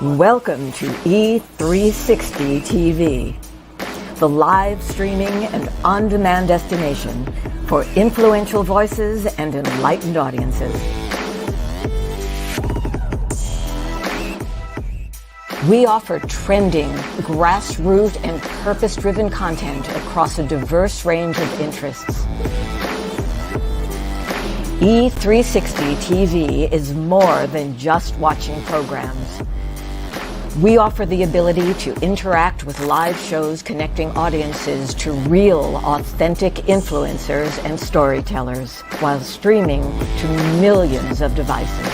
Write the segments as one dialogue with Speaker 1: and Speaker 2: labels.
Speaker 1: Welcome to E360 TV, the live streaming and on-demand destination for influential voices and enlightened audiences. We offer trending, grassroots, and purpose-driven content across a diverse range of interests. E360 TV is more than just watching programs. We offer the ability to interact with live shows connecting audiences to real, authentic influencers and storytellers while streaming to millions of devices.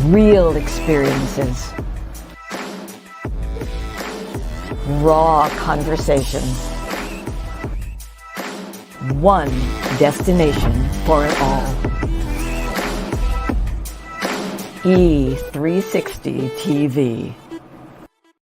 Speaker 1: Real experiences. Raw conversation. One destination for it all. E360 TV.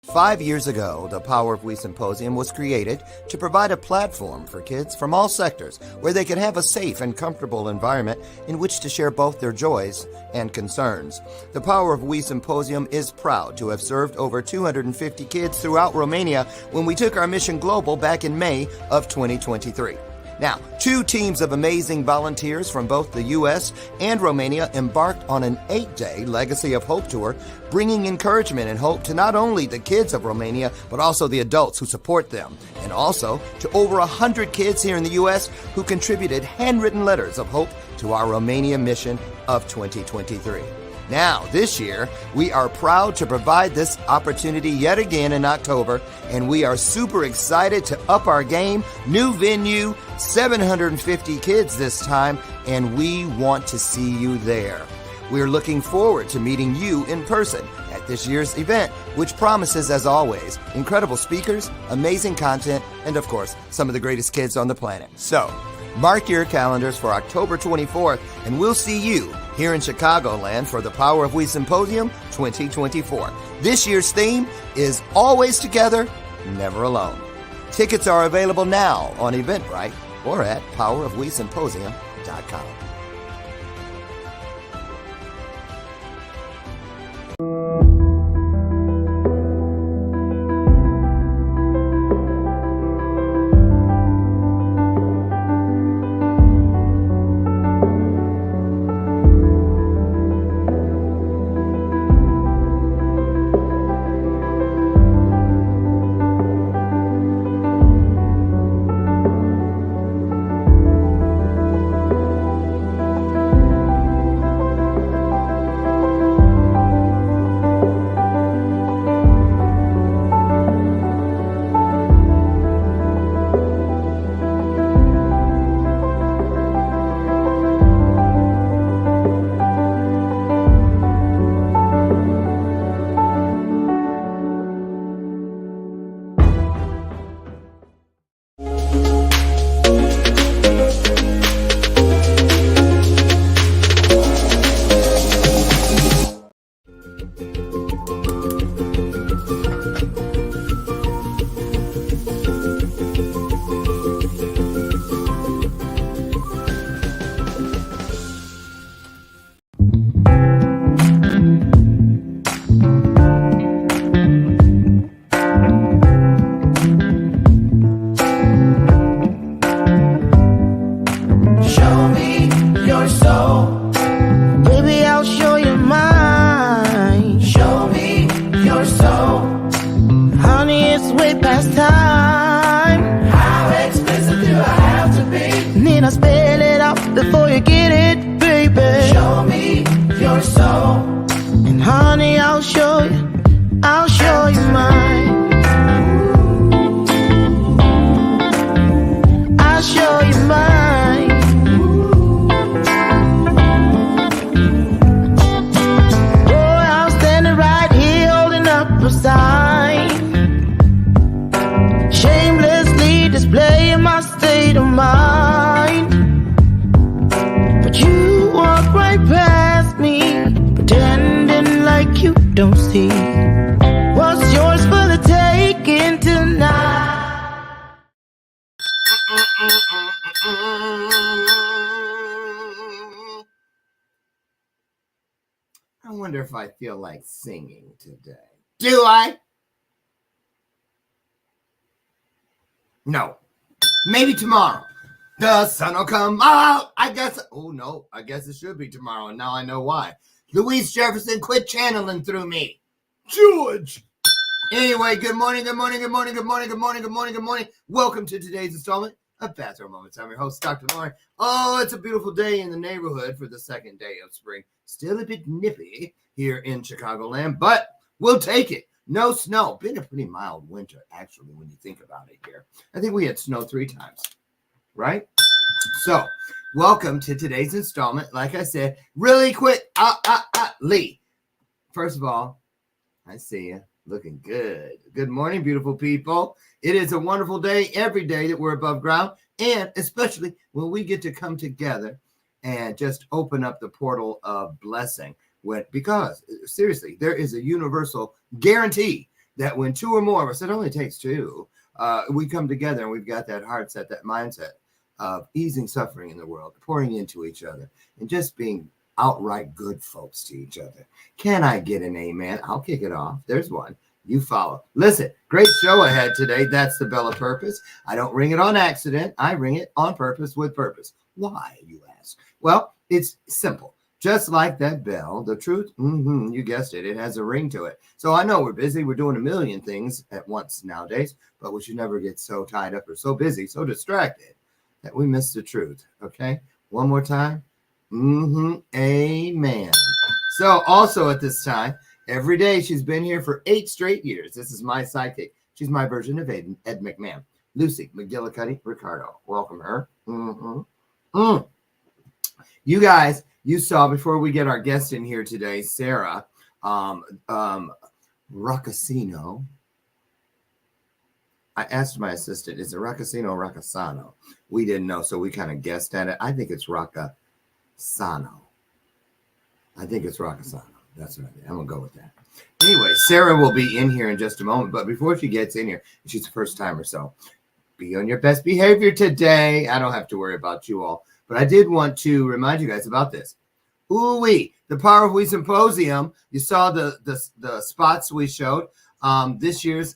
Speaker 2: 5 years ago, the Power of We Symposium was created to provide a platform for kids from all sectors where they could have a safe and comfortable environment in which to share both their joys and concerns. The Power of We Symposium is proud to have served over 250 kids throughout Romania when we took our mission global back in May of 2023. Now, 2 teams of amazing volunteers from both the U.S. and Romania embarked on an 8-day Legacy of Hope tour, bringing encouragement and hope to not only the kids of Romania, but also the adults who support them, and also to over 100 kids here in the U.S. who contributed handwritten letters of hope to our Romania mission of 2023. Now, this year, we are proud to provide this opportunity yet again in October, and we are super excited to up our game. New venue, 750 kids this time, and we want to see you there. We're looking forward to meeting you in person at this year's event, which promises, as always, incredible speakers, amazing content, and of course, some of the greatest kids on the planet. So, mark your calendars for October 24th, and we'll see you here in Chicagoland for the Power of We Symposium 2024. This year's theme is Always Together, Never Alone. Tickets are available now on Eventbrite or at powerofwesymposium.com. wonder if I feel like singing today. Do I? No. Maybe tomorrow. The sun will come out. I guess. Oh, no. I guess it should be tomorrow. And now I know why. Louise Jefferson quit channeling through me. George. Anyway, good morning, good morning, good morning, good morning, good morning, good morning, good morning. Welcome to today's installment of Bathrobe Moments. I'm your host, Dr. Lauren. Oh, it's a beautiful day in the neighborhood for the second day of spring. Still a bit nippy here in Chicagoland, but we'll take it. No snow. Been a pretty mild winter, actually, when you think about it here. I think we had snow 3 times, right? So, welcome to today's installment. Like I said, really quick, Lee. First of all, I see you. Looking good. Good morning, beautiful people. It is a wonderful day every day that we're above ground, and especially when we get to come together and just open up the portal of blessing. Because seriously, there is a universal guarantee that when 2 or more of us, it only takes 2, we come together and we've got that heart set, that mindset of easing suffering in the world, pouring into each other, and just being outright good folks to each other. Can I get an amen? I'll kick it off. There's one. You follow. Listen, great show ahead today. That's the bell of purpose. I don't ring it on accident. I ring it on purpose with purpose. Why, you ask? Well, it's simple. Just like that bell, the truth, you guessed it, it has a ring to it. So I know we're busy. We're doing a million things at once nowadays, but we should never get so tied up or so busy, so distracted that we miss the truth. Okay? One more time. Amen. So also at this time, every day she's been here for 8 straight years. This is my sidekick. She's my version of Ed McMahon. Lucy McGillicuddy Ricardo. Welcome her. You guys, you saw before we get our guest in here today, Sara Roccisano. I asked my assistant, is it Roccisano or Roccisano? We didn't know, so we kind of guessed at it. I think it's Roccisano. I think it's Roccisano. That's what I think. I'm going to go with that. Anyway, Sara will be in here in just a moment, but before she gets in here, she's the first timer, so be on your best behavior today. I don't have to worry about you all, but I did want to remind you guys about this. Ooh-wee, the Power of We Symposium. You saw the spots we showed. This year's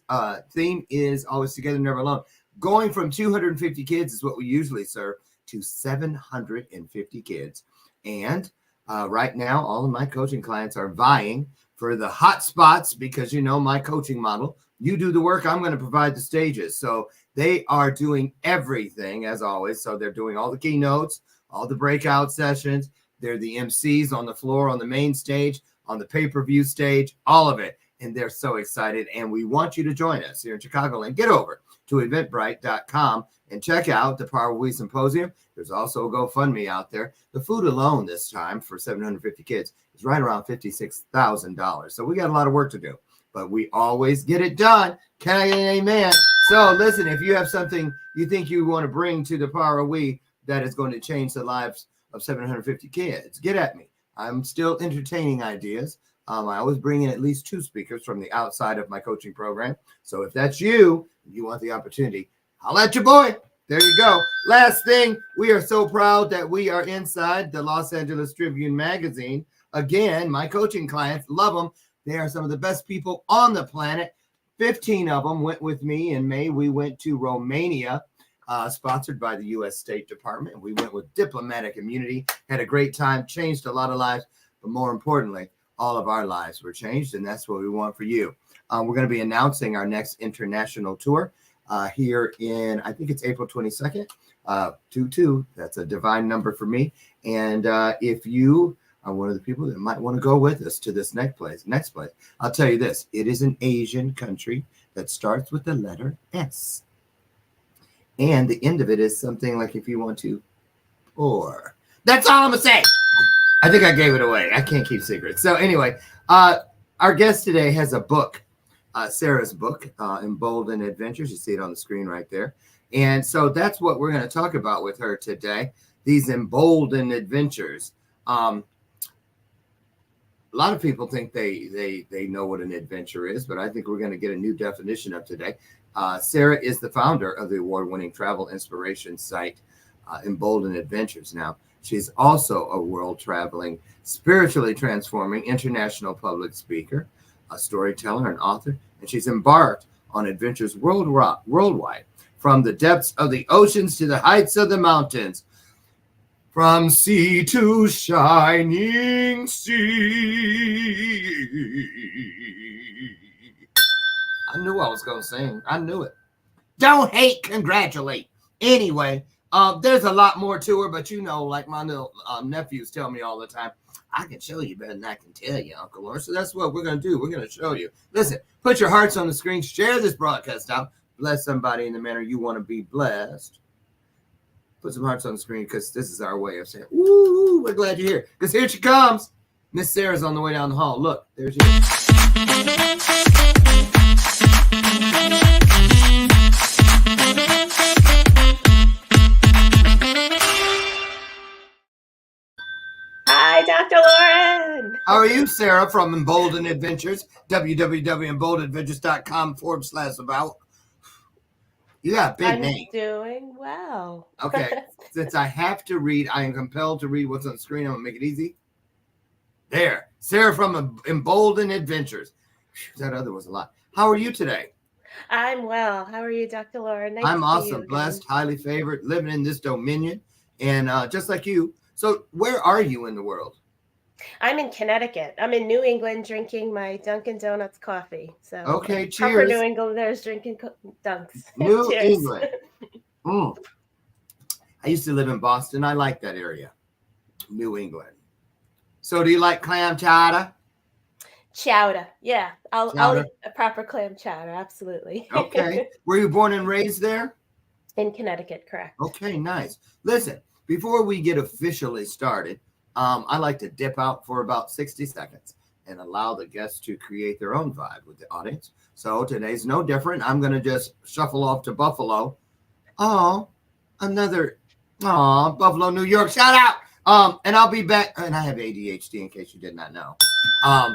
Speaker 2: theme is Always Together, Never Alone. Going from 250 kids is what we usually serve to 750 kids. And right now, all of my coaching clients are vying for the hot spots because, you know, my coaching model, you do the work, I'm going to provide the stages. So they are doing everything as always. So they're doing all the keynotes, all the breakout sessions. They're the MCs on the floor, on the main stage, on the pay-per-view stage, all of it. And they're so excited. And we want you to join us here in Chicagoland. Get over to eventbrite.com and check out the Power of We Symposium. There's also a GoFundMe out there. The food alone this time for 750 kids is right around $56,000. So we got a lot of work to do, but we always get it done. Can I get an amen? So listen, if you have something you think you want to bring to the Power of We that is going to change the lives of 750 kids, get at me. I'm still entertaining ideas. I always bring in at least 2 speakers from the outside of my coaching program. So if that's you, you want the opportunity, I'll let your boy. There you go. Last thing, we are so proud that we are inside the Los Angeles Tribune magazine. Again, my coaching clients love them. They are some of the best people on the planet. 15 of them went with me in May. We went to Romania, sponsored by the U.S. State Department. We went with diplomatic immunity, had a great time, changed a lot of lives, but more importantly, all of our lives were changed, and that's what we want for you. We're going to be announcing our next international tour here in, I think it's April 22nd, 22. That's a divine number for me. And if you are one of the people that might want to go with us to this next place, I'll tell you this. It is an Asian country that starts with the letter S. And the end of it is something like if you want to pour. That's all I'm going to say. I think I gave it away. I can't keep secrets. So anyway, our guest today has a book, Sara's book, Emboldened Adventures. You see it on the screen right there. And so that's what we're going to talk about with her today, these emboldened adventures. A lot of people think they know what an adventure is, but I think we're going to get a new definition of today. Sara is the founder of the award-winning travel inspiration site, Emboldened Adventures. Now, She's also a world-traveling, spiritually transforming international public speaker, a storyteller, and author, and she's embarked on adventures worldwide, from the depths of the oceans to the heights of the mountains, from sea to shining sea. I knew I was going to sing. I knew it. Don't hate, congratulate. Anyway, there's a lot more to her, but like my little nephews tell me all the time, I can show you better than I can tell you, Uncle Lawrence. So that's what we're going to do. We're going to show you. Listen, put your hearts on the screen. Share this broadcast out. Bless somebody in the manner you want to be blessed. Put some hearts on the screen, because this is our way of saying, "Woo, we're glad you're here." Because here she comes. Miss Sarah's on the way down the hall. Look, there she is.
Speaker 3: Hi, Dr. Lauren.
Speaker 2: How are you, Sarah, from Emboldened Adventures? www.emboldenedadventures.com/about. You got a big name.
Speaker 3: I'm doing well.
Speaker 2: Okay. Since I have to read, I am compelled to read what's on the screen. I'm going to make it easy. There. Sarah from Emboldened Adventures. That other was a lot. How are you today?
Speaker 3: I'm well. How are you, Dr. Lauren? Nice
Speaker 2: I'm
Speaker 3: to see
Speaker 2: awesome,
Speaker 3: you
Speaker 2: blessed,
Speaker 3: again.
Speaker 2: highly favored, living in this dominion. And just like you. So where are you in the world?
Speaker 3: I'm in Connecticut. I'm in New England drinking my Dunkin' Donuts coffee. So
Speaker 2: Okay,
Speaker 3: proper
Speaker 2: cheers.
Speaker 3: New Englanders drinking Dunks.
Speaker 2: New
Speaker 3: Cheers.
Speaker 2: England. I used to live in Boston. I like that area. New England. So do you like clam chowder?
Speaker 3: Chowder. Yeah, I'll
Speaker 2: Chowder.
Speaker 3: eat a proper clam chowder. Absolutely.
Speaker 2: Okay. Were you born and raised there?
Speaker 3: In Connecticut, correct.
Speaker 2: Okay, nice. Listen, before we get officially started, I like to dip out for about 60 seconds and allow the guests to create their own vibe with the audience. So today's no different. I'm going to just shuffle off to Buffalo. Oh, Buffalo, New York. Shout out. And I'll be back. And I have ADHD, in case you did not know. I'll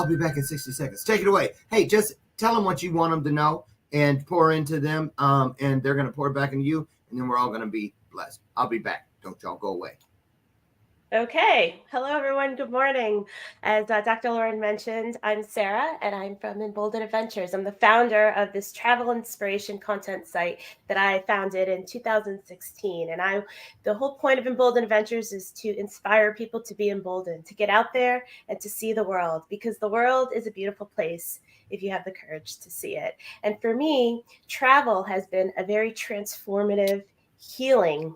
Speaker 2: be back in 60 seconds. Take it away. Hey, just tell them what you want them to know and pour into them. And they're going to pour back into you. And then we're all going to be blessed. I'll be back. Don't y'all go away.
Speaker 3: Okay. Hello, everyone. Good morning. As Dr. Lauren mentioned, I'm Sarah, and I'm from Emboldened Adventures. I'm the founder of this travel inspiration content site that I founded in 2016. And the whole point of Emboldened Adventures is to inspire people to be emboldened, to get out there and to see the world, because the world is a beautiful place if you have the courage to see it. And for me, travel has been a very transformative, healing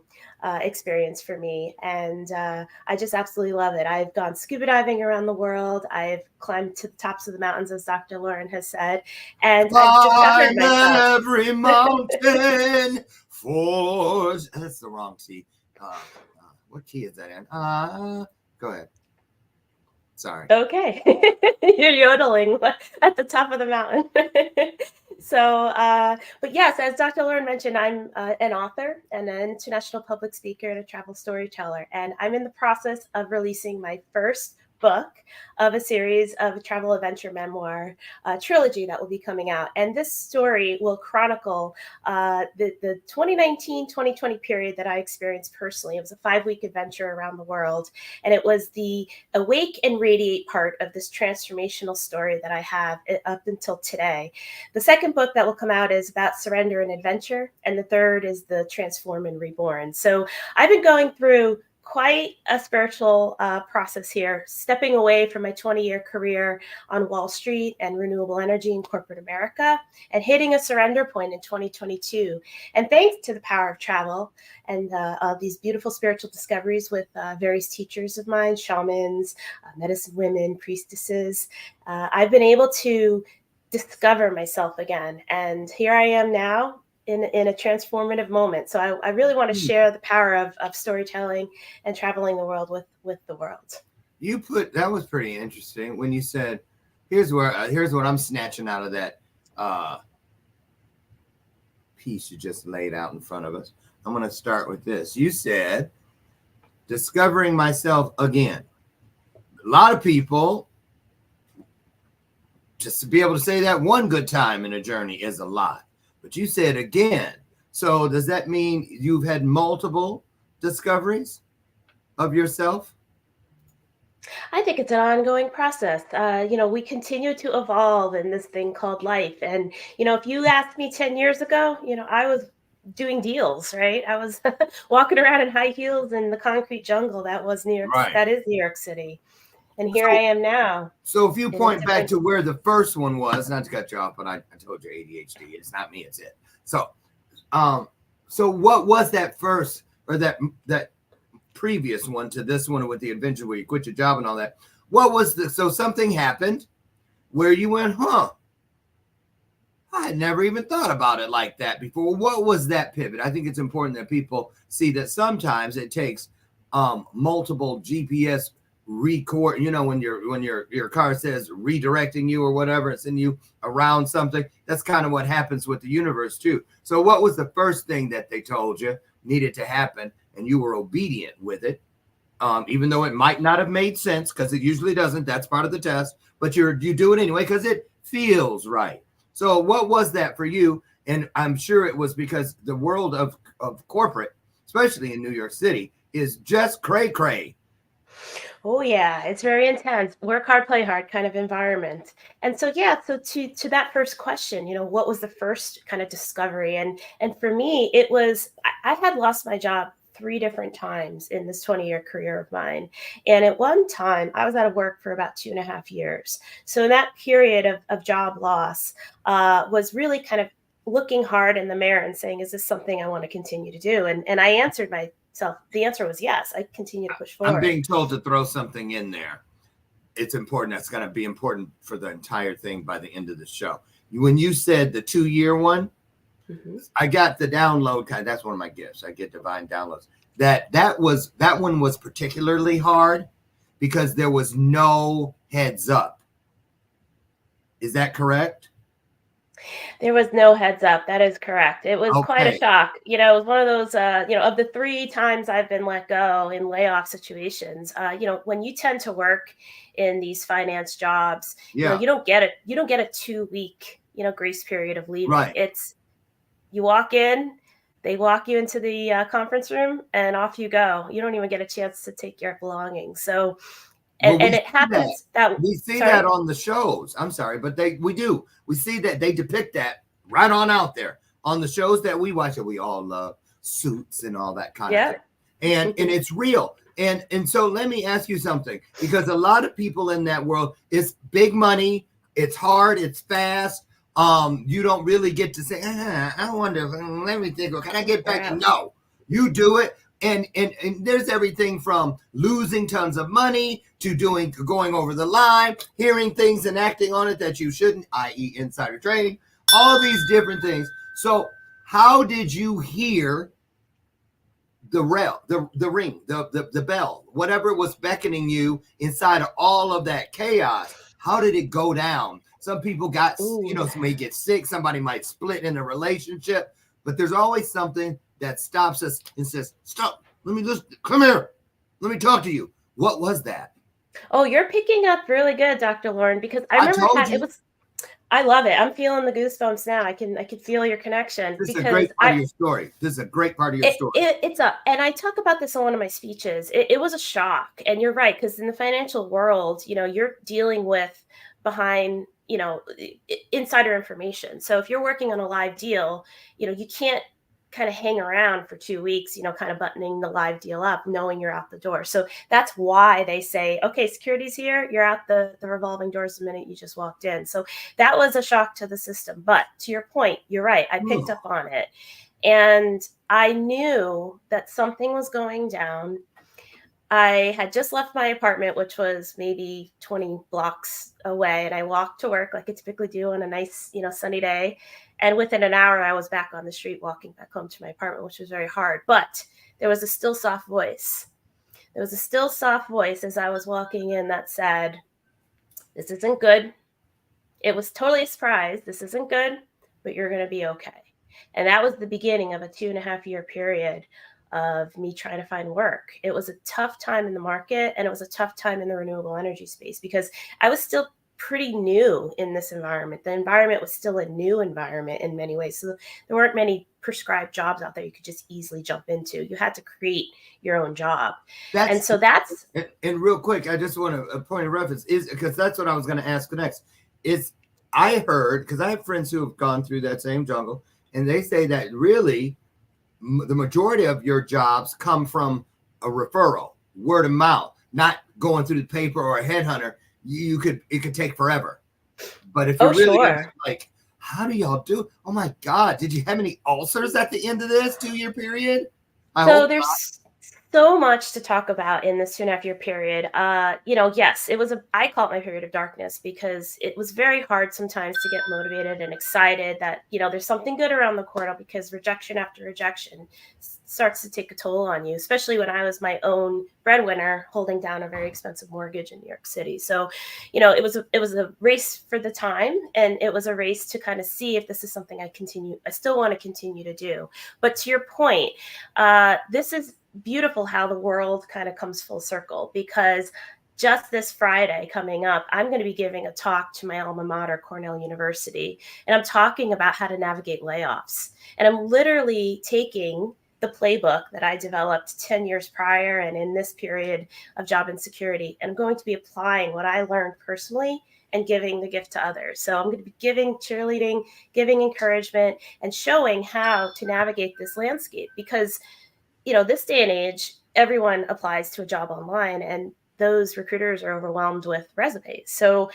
Speaker 3: experience for me. And I just absolutely love it. I've gone scuba diving around the world. I've climbed to the tops of the mountains, as Dr. Lauren has said. And I've discovered myself.
Speaker 2: Every mountain for... That's the wrong key. What key is that in? Go ahead. Sorry.
Speaker 3: Okay. You're yodeling at the top of the mountain. So, but yes, as Dr. Lauren mentioned, I'm an author and an international public speaker and a travel storyteller. And I'm in the process of releasing my first book of a series of travel adventure memoir trilogy that will be coming out. And this story will chronicle the 2019-2020 period that I experienced personally. It was a 5-week adventure around the world. And it was the awake and radiate part of this transformational story that I have up until today. The second book that will come out is about surrender and adventure. And the third is the transform and reborn. So I've been going through quite a spiritual process here, stepping away from my 20-year career on Wall Street and renewable energy in corporate America, and hitting a surrender point in 2022. And thanks to the power of travel and these beautiful spiritual discoveries with various teachers of mine, shamans, medicine women, priestesses, I've been able to discover myself again. And here I am now, in a transformative moment. So I really want to share the power of storytelling and traveling the world with the world.
Speaker 2: That was pretty interesting when you said, here's what I'm snatching out of that piece you just laid out in front of us. I'm going to start with this. You said, discovering myself again. A lot of people, just to be able to say that one good time in a journey is a lot. But you said again. So does that mean you've had multiple discoveries? of yourself?
Speaker 3: I think it's an ongoing process. We continue to evolve in this thing called life. And, if you asked me 10 years ago, I was doing deals, right? I was walking around in high heels in the concrete jungle
Speaker 2: Right.
Speaker 3: that is New York City. And here I
Speaker 2: So,
Speaker 3: am now
Speaker 2: so if you
Speaker 3: in a
Speaker 2: point back
Speaker 3: different.
Speaker 2: to where the first one was, not to cut you off, but I told you ADHD. It's not me. It's it. So, um, so what was that first or that previous one to this one with the adventure where you quit your job and all that? What was so something happened where you went, huh? I had never even thought about it like that before. What was that pivot? I think it's important that people see that sometimes it takes multiple GPS record. When your car says redirecting you or whatever, it's in you around something. That's kind of what happens with the universe too. So, what was the first thing that they told you needed to happen, and you were obedient with it? Even though it might not have made sense, because it usually doesn't. That's part of the test, but you do it anyway because it feels right. So what was that for you? And I'm sure it was because the world of corporate, especially in New York City, is just cray.
Speaker 3: Oh yeah, it's very intense. Work hard, play hard kind of environment. And so yeah, so to that first question, what was the first kind of discovery? And for me, it was I had lost my job 3 different times in this 20-year career of mine. And at one time, I was out of work for about 2.5 years. So in that period of job loss, was really kind of looking hard in the mirror and saying, is this something I want to continue to do? And I answered myself, the answer was yes. I continue to push
Speaker 2: I'm
Speaker 3: forward.
Speaker 2: being told to throw something in there. It's important. That's going to be important for the entire thing by the end of the show. When you said the 2-year one,
Speaker 3: Mm-hmm.
Speaker 2: I got the download kind. That's one of my gifts. I get divine downloads. That one was particularly hard because there was no heads up. Is that correct?
Speaker 3: There was no heads up. That is correct. It was quite a
Speaker 2: Okay.
Speaker 3: shock. It was one of those, of the 3 times I've been let go in layoff situations, when you tend to work in these finance jobs,
Speaker 2: Yeah.
Speaker 3: you don't get a 2-week, grace period of leaving.
Speaker 2: Right.
Speaker 3: It's, you walk in, they walk you into the conference room and off you go. You don't even get a chance to take your belongings. So,
Speaker 2: Well,
Speaker 3: and it happens that,
Speaker 2: we see that
Speaker 3: sorry.
Speaker 2: on the shows. I'm sorry, but we do. We see that they depict that right on out there on the shows that we watch that we all love, Suits and all that kind of
Speaker 3: Yeah.
Speaker 2: thing. And it's real. And so let me ask you something, because a lot of people in that world, it's big money, it's hard, it's fast. You don't really get to say, I wonder, let me think, can I get back?
Speaker 3: Yeah.
Speaker 2: No, you do it. And there's everything from losing tons of money to going over the line, hearing things and acting on it that you shouldn't, i.e. insider trading, all these different things. So how did you hear the ring, the bell, whatever was beckoning you inside of all of that chaos? How did it go down? Some people got,
Speaker 3: Ooh.
Speaker 2: somebody get sick, somebody might split in a relationship, but there's always something that stops us and says, stop, come here, let me talk to you. What was that?
Speaker 3: Oh, you're picking up really good, Dr. Lauren, because I
Speaker 2: I
Speaker 3: remember
Speaker 2: told you,
Speaker 3: I love it. I'm feeling the goosebumps now. I can feel your connection
Speaker 2: this is a
Speaker 3: because
Speaker 2: great part of your story. This is a great part of your story.
Speaker 3: and I talk about this in one of my speeches. It was a shock. And you're right, because in the financial world, you're dealing with behind, insider information. So if you're working on a live deal, you can't kind of hang around for 2 weeks, kind of buttoning the live deal up, knowing you're out the door. So that's why they say, okay, security's here, you're out the revolving doors the minute you just walked in. So that was a shock to the system. But to your point, you're right. I picked up on it. And I knew that something was going down. I had just left my apartment, which was maybe 20 blocks away, and I walked to work like I typically do on a nice, sunny day. And within an hour, I was back on the street walking back home to my apartment, which was very hard. But there was a still soft voice. There was a still soft voice as I was walking in that said, "This isn't good." It was totally a surprise. "This isn't good, but you're going to be okay." And that was the beginning of a 2.5-year period of me trying to find work. It was a tough time in the market, and it was a tough time in the renewable energy space because I was still pretty new in this environment. The environment was still a new environment in many ways. So there weren't many prescribed jobs out there you could just easily jump into. You had to create your own job. And so that's
Speaker 2: and real quick, I just want a point of reference is because that's what I was going to ask next. Is I heard, because I have friends who have gone through that same jungle, and they say that really the majority of your jobs come from a referral, word of mouth, not going through the paper or a headhunter. It could take forever. But if you're really
Speaker 3: sure.
Speaker 2: like, how do y'all do? Oh my God, did you have any ulcers at the end of this 2-year period?
Speaker 3: So there's so much to talk about in this 2.5-year period. Yes, I call it my period of darkness because it was very hard sometimes to get motivated and excited that, there's something good around the corner, because rejection after rejection starts to take a toll on you, especially when I was my own breadwinner holding down a very expensive mortgage in New York City. So, it was a race for the time, and it was a race to kind of see if this is something I still want to continue to do. But to your point, this is beautiful how the world kind of comes full circle, because just this Friday coming up, I'm going to be giving a talk to my alma mater, Cornell University, and I'm talking about how to navigate layoffs. And I'm literally taking the playbook that I developed 10 years prior and in this period of job insecurity, and I'm going to be applying what I learned personally and giving the gift to others. So I'm going to be giving cheerleading, giving encouragement, and showing how to navigate this landscape, because this day and age, everyone applies to a job online, and those recruiters are overwhelmed with resumes. So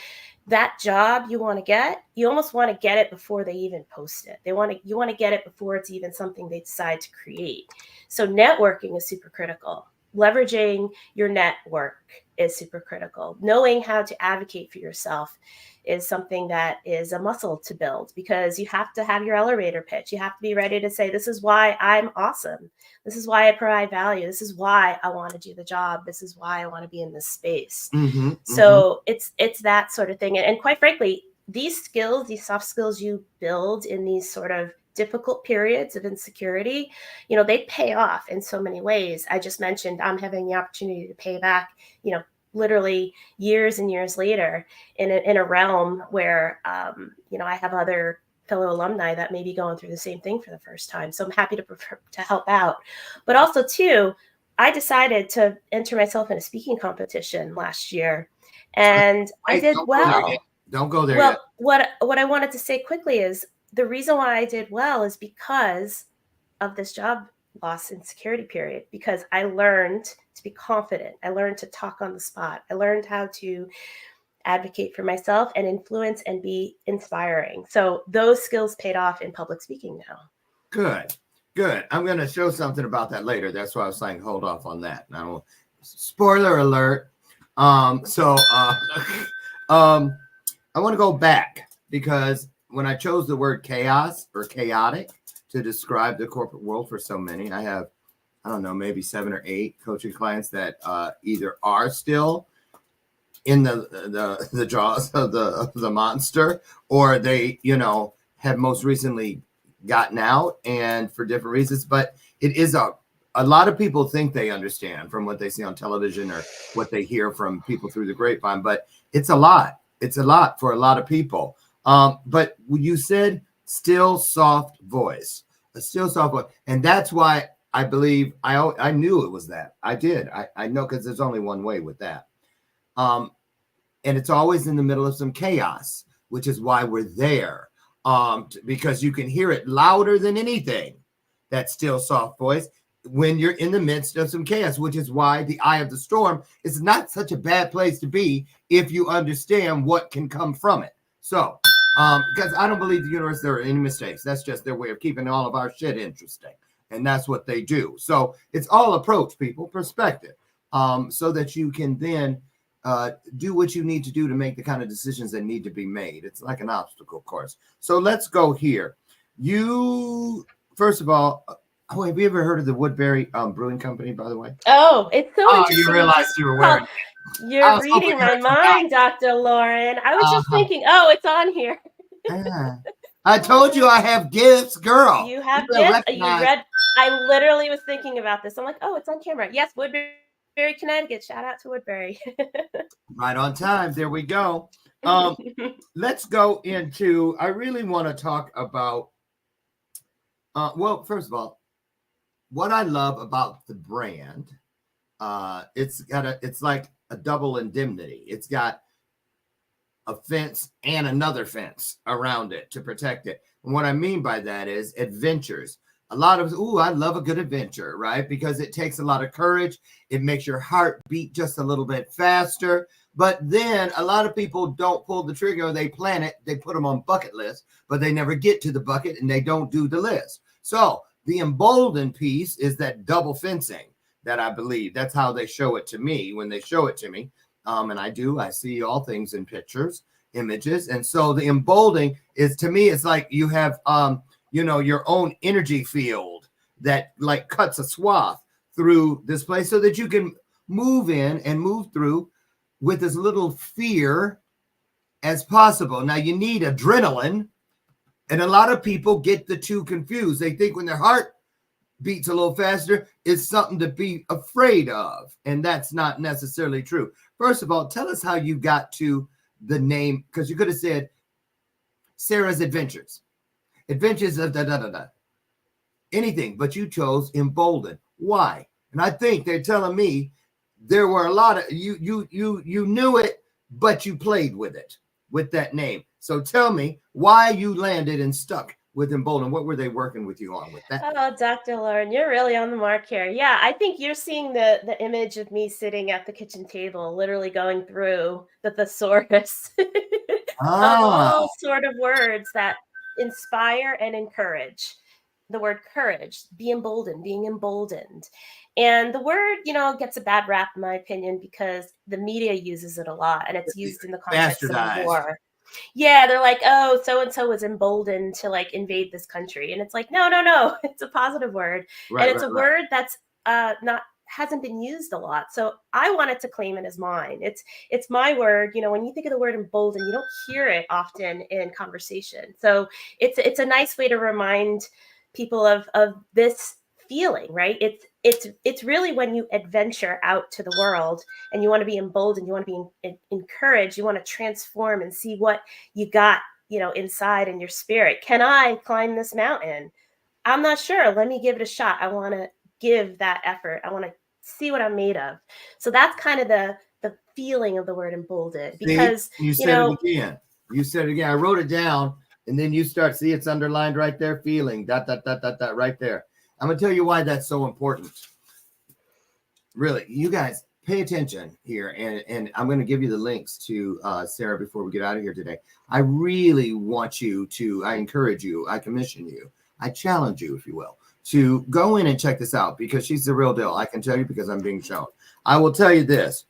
Speaker 3: that job you want to get, you almost want to get it before they even post it. You want to get it before it's even something they decide to create. So networking is super critical. Leveraging your network is super critical. Knowing how to advocate for yourself is something that is a muscle to build, because you have to have your elevator pitch. You have to be ready to say, this is why I'm awesome. This is why I provide value. This is why I want to do the job. This is why I want to be in this space. So it's that sort of thing. And quite frankly, these skills, these soft skills you build in these sort of difficult periods of insecurity, they pay off in so many ways. I just mentioned I'm having the opportunity to pay back, literally years and years later in a realm where, I have other fellow alumni that may be going through the same thing for the first time. So I'm happy to help out. But also too, I decided to enter myself in a speaking competition last year, and I did well.
Speaker 2: Don't go there
Speaker 3: yet.
Speaker 2: Well,
Speaker 3: what I wanted to say quickly is the reason why I did well is because of this job loss and security period, because I learned to be confident. I learned to talk on the spot. I learned how to advocate for myself and influence and be inspiring. So those skills paid off in public speaking now.
Speaker 2: Good. I'm going to show something about that later. That's why I was saying hold off on that. Now, spoiler alert. I want to go back, because when I chose the word chaos or chaotic to describe the corporate world for so many, I have, I don't know, maybe 7 or 8 coaching clients that either are still in the jaws of the monster, or they, have most recently gotten out, and for different reasons. But it is a lot of people think they understand from what they see on television or what they hear from people through the grapevine, but it's a lot. It's a lot for a lot of people. But you said still soft voice, a still soft voice. And that's why I believe I knew it was that. I did. I know, because there's only one way with that. And it's always in the middle of some chaos, which is why we're there. Because you can hear it louder than anything, that still soft voice, when you're in the midst of some chaos, which is why the eye of the storm is not such a bad place to be if you understand what can come from it. So, because I don't believe the universe, there are any mistakes. That's just their way of keeping all of our shit interesting. And that's what they do. So it's all approach, people, perspective, so that you can then do what you need to do to make the kind of decisions that need to be made. It's like an obstacle course. So let's go here. You, first of all, have you ever heard of the Woodbury Brewing Company, by the way?
Speaker 3: Oh, it's so interesting.
Speaker 2: You realized you were wearing it.
Speaker 3: You're reading my mind, Dr. Lauren. I was just thinking, it's on here.
Speaker 2: I told you I have gifts, girl.
Speaker 3: You have gifts. You read. I literally was thinking about this. I'm like, it's on camera. Yes, Woodbury, Connecticut. Shout out to Woodbury.
Speaker 2: Right on time. There we go. Let's go into, I really want to talk about, well, first of all, what I love about the brand, it's like a double indemnity. It's got a fence and another fence around it to protect it. And what I mean by that is adventures. A lot of, I love a good adventure, right? Because it takes a lot of courage. It makes your heart beat just a little bit faster. But then a lot of people don't pull the trigger. They plan it. They put them on bucket lists, but they never get to the bucket and they don't do the list. So the emboldened piece is that double fencing that I believe. That's how they show it to me when they show it to me. And I see all things in pictures, images. And so the emboldening is, to me, it's like you have, your own energy field that like cuts a swath through this place so that you can move in and move through with as little fear as possible. Now you need adrenaline, and a lot of people get the two confused. They think when their heart beats a little faster, it's something to be afraid of. And that's not necessarily true. First of all, tell us how you got to the name, because you could have said Sara's Adventures of da-da-da-da. Anything, but you chose emboldened. Why? And I think they're telling me there were a lot of, you knew it, but you played with it, with that name. So tell me why you landed and stuck with emboldened. What were they working with you on with that?
Speaker 3: Oh, Dr. Lauren, you're really on the mark here. Yeah, I think you're seeing the image of me sitting at the kitchen table, literally going through the thesaurus of all sort of words that inspire and encourage. The word courage, be emboldened, being emboldened. And the word, gets a bad rap, in my opinion, because the media uses it a lot and it's used in the context of war. Yeah, they're like, oh, so-and-so was emboldened to like invade this country. And it's like, no, it's a positive word. Right, and it's a word that's hasn't been used a lot. So I wanted to claim it as mine. It's my word. When you think of the word emboldened, you don't hear it often in conversation. So it's a nice way to remind people of this feeling, right? It's really when you adventure out to the world and you want to be emboldened, you want to be encouraged, you want to transform and see what you got, inside in your spirit. Can I climb this mountain? I'm not sure. Let me give it a shot. I want to give that effort. I want to see what I'm made of. So that's kind of the feeling of the word emboldened, because
Speaker 2: you said it again. You said it again. I wrote it down, and then you start, see, it's underlined right there, feeling, ... right there. I'm going to tell you why that's so important. Really, you guys pay attention here. And I'm going to give you the links to Sara before we get out of here today. I really want you to, I encourage you, I commission you, I challenge you, if you will, to go in and check this out, because she's the real deal. I can tell you because I'm being shown. I will tell you this.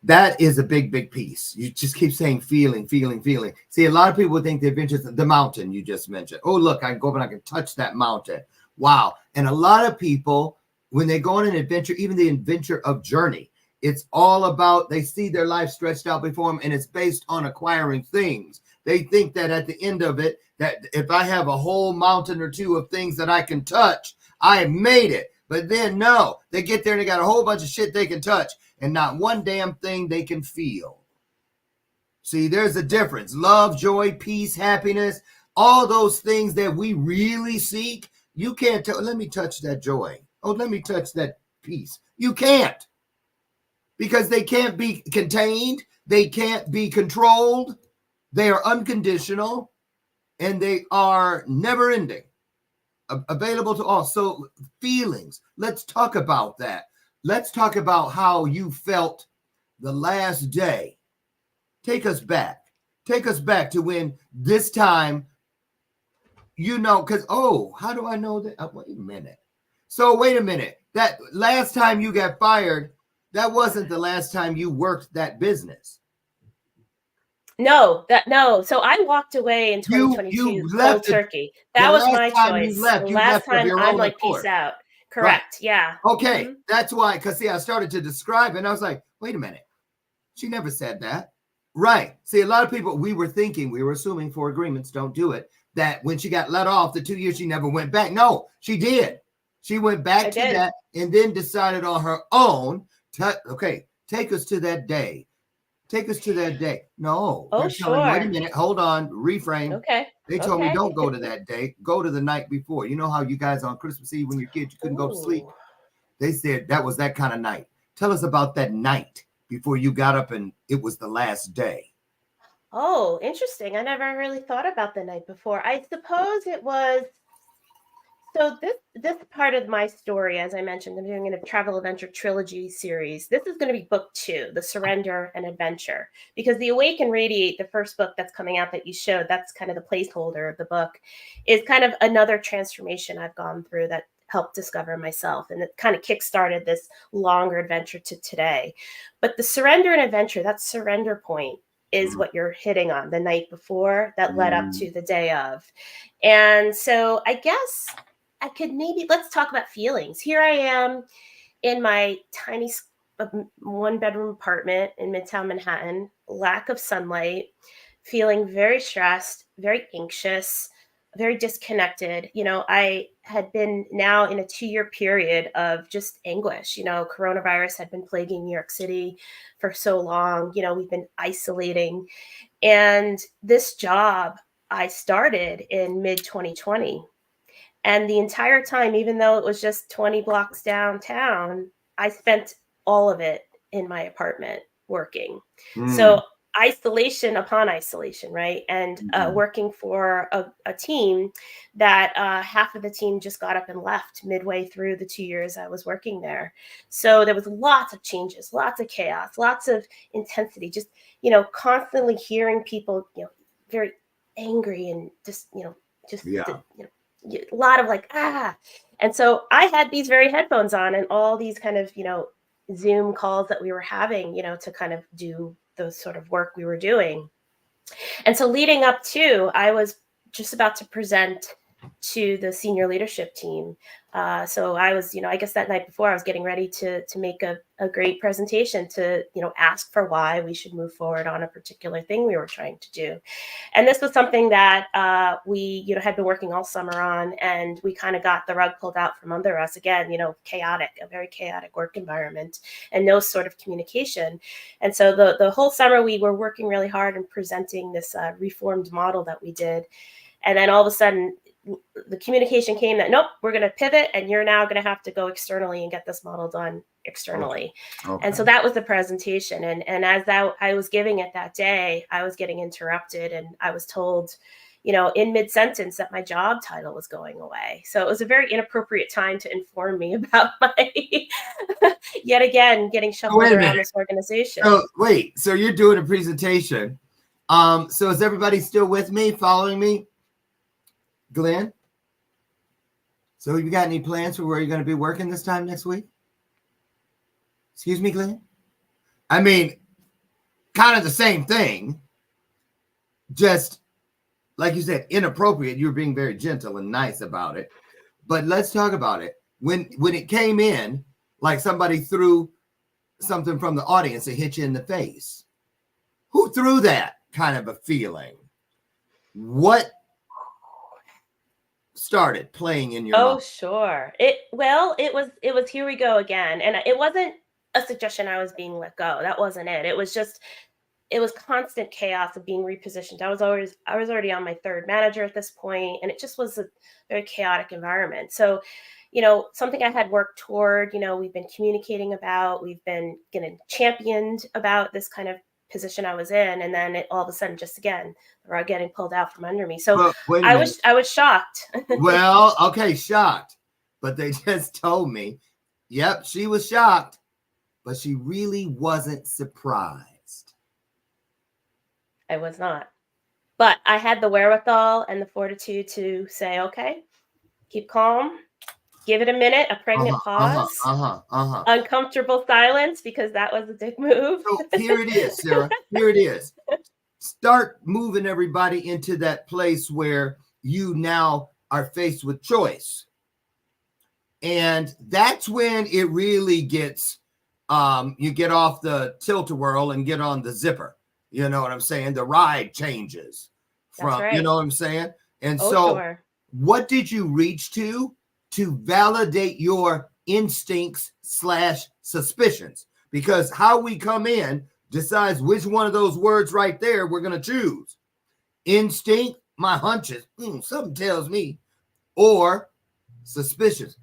Speaker 2: That is a big, big piece. You just keep saying feeling. See, a lot of people think the adventures, the mountain you just mentioned. Oh, look, I can go up and I can touch that mountain. Wow. And a lot of people, when they go on an adventure, even the adventure of journey, it's all about, they see their life stretched out before them, and it's based on acquiring things. They think that at the end of it, that if I have a whole mountain or two of things that I can touch, I have made it. But then no, they get there and they got a whole bunch of shit they can touch and not one damn thing they can feel. See, there's a difference. Love, joy, peace, happiness, all those things that we really seek. You can't tell, let me touch that joy. Oh, let me touch that peace. You can't, because they can't be contained. They can't be controlled. They are unconditional, and they are never ending, available to all. So feelings, let's talk about that. Let's talk about how you felt the last day. Take us back to when this time, because, how do I know that? Wait a minute. That last time you got fired, that wasn't the last time you worked that business.
Speaker 3: No. So I walked away in 2022 cold turkey. That was my choice. The last time I'm like, peace out. Correct. Right. Yeah.
Speaker 2: Okay. Mm-hmm. That's why, because see, I started to describe it and I was like, wait a minute. She never said that. Right. See, a lot of people, we were assuming for agreements, don't do it, that when she got let off the 2 years, she never went back. No, she did. She went back to that and then decided on her own. Take us to that day. Take us to that day. No,
Speaker 3: Oh,
Speaker 2: they're telling me, wait a
Speaker 3: sure.
Speaker 2: minute, hold on, reframe.
Speaker 3: Okay.
Speaker 2: They told me
Speaker 3: Okay.
Speaker 2: don't go to that day. Go to the night before. You know how you guys on Christmas Eve when you're kids, you couldn't go to sleep?
Speaker 3: Ooh.
Speaker 2: They said that was that kind of night. Tell us about that night before you got up and it was the last day.
Speaker 3: Oh, interesting. I never really thought about the night before. I suppose it was. So this part of my story, as I mentioned, I'm doing a travel adventure trilogy series. This is going to be book 2, The Surrender and Adventure, because the Awake and Radiate, the first book that's coming out that you showed, that's kind of the placeholder of the book, is kind of another transformation I've gone through that helped discover myself, and it kind of kickstarted this longer adventure to today. But the Surrender and Adventure, that surrender point, is what you're hitting on the night before that led up to the day of. And so I guess I could maybe, let's talk about feelings. Here I am in my tiny 1-bedroom apartment in Midtown Manhattan, lack of sunlight, feeling very stressed, very anxious, very disconnected. I had been now in a 2-year period of just anguish. Coronavirus had been plaguing New York City for so long. We've been isolating. And this job I started in mid 2020. And the entire time, even though it was just 20 blocks downtown, I spent all of it in my apartment working. So isolation upon isolation, right? And working for a team that half of the team just got up and left midway through the 2 years I was working there. So there was lots of changes, lots of chaos, lots of intensity, just, constantly hearing people, very angry and just, a lot of like, and so I had these very headphones on and all these kind of, Zoom calls that we were having, to kind of do the sort of work we were doing. And so leading up to, I was just about to present to the senior leadership team. So I was, I guess that night before I was getting ready to make a great presentation to, ask for why we should move forward on a particular thing we were trying to do. And this was something that we, had been working all summer on, and we kind of got the rug pulled out from under us again, chaotic, a very chaotic work environment and no sort of communication. And so the whole summer we were working really hard and presenting this reformed model that we did. And then all of a sudden, the communication came that, nope, we're going to pivot and you're now going to have to go externally and get this model done externally. Okay. And so that was the presentation. And as I was giving it that day, I was getting interrupted and I was told, in mid-sentence that my job title was going away. So it was a very inappropriate time to inform me about my, yet again, getting shuffled around this organization.
Speaker 2: So you're doing a presentation. So is everybody still with me, following me? Glenn? So you got any plans for where you're going to be working this time next week? Excuse me, Glenn? I mean, kind of the same thing. Just, like you said, inappropriate. You're being very gentle and nice about it. But let's talk about it. When it came in, like somebody threw something from the audience that hit you in the face. Who threw that kind of a feeling? What started playing in your mind?
Speaker 3: Sure. It was here we go again. And it wasn't a suggestion I was being let go. That wasn't it. It was constant chaos of being repositioned. I was already on my 3rd manager at this point, and it just was a very chaotic environment. So, something I had worked toward, we've been communicating about, we've been getting championed about this kind of position I was in, and then all of a sudden, just again, the rug getting pulled out from under me. So I was shocked.
Speaker 2: Well, okay, shocked, but they just told me, yep, she was shocked, but she really wasn't surprised.
Speaker 3: I was not, but I had the wherewithal and the fortitude to say, okay, keep calm. Give it a minute, a pregnant pause, uncomfortable silence, because that was a dick move.
Speaker 2: So here it is, Sarah. Here it is. Start moving everybody into that place where you now are faced with choice. And that's when it really gets, you get off the tilt-a-whirl and get on the zipper. You know what I'm saying? The ride changes from, right. You know what I'm saying? And sure. What did you reach to validate your instincts / suspicions? Because how we come in decides which one of those words right there we're going to choose. Instinct, my hunches, something tells me, or suspicious.